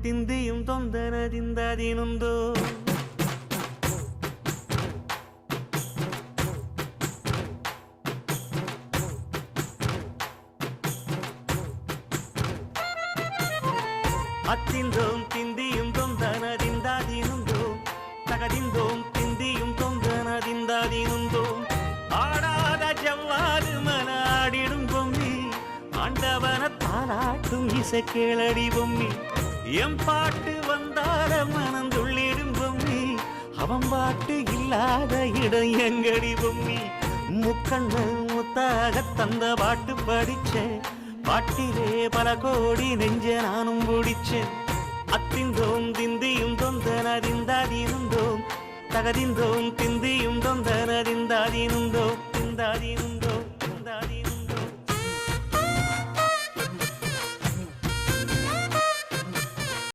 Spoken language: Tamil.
ತಿಂದಿಯುಂ ತೊಂದನದಿಂದದಿನುಂದೋ ಅತ್ತಿಂದೋಂ ತಿಂದಿಯುಂ ತೊಂದನದಿಂದದಿನುಂದೋ ತಗದಿಂದೋಂ ತಿಂದಿಯುಂ ತೊಂದನದಿಂದದಿನುಂದೋ ஆடாத ஜவ்வாது மன ஆடிடும் பொம்மி ஆண்டவன தாலாட்டும் இசை கேளடி பொம்மி எம் பாட்டு வந்தார மனம் துள்ளிடும் பொம்மி அவன் பாட்டு இல்லாத இடம் எங்கடி பொம்மி முக்கண்ணல் முத்தாக தந்த பாட்டு படிச்சேன் பாட்டிலே பல கோடி நெஞ்ச நானும் பிடிச்சேன் அத்திந்தோம் திந்தியும் தொந்தனதிந்தாதிருந்தோம் தகதிந்தோம் திந்தியும் தொந்தனதிந்தாதிருந்தோம் திந்தாதிருந்தோம்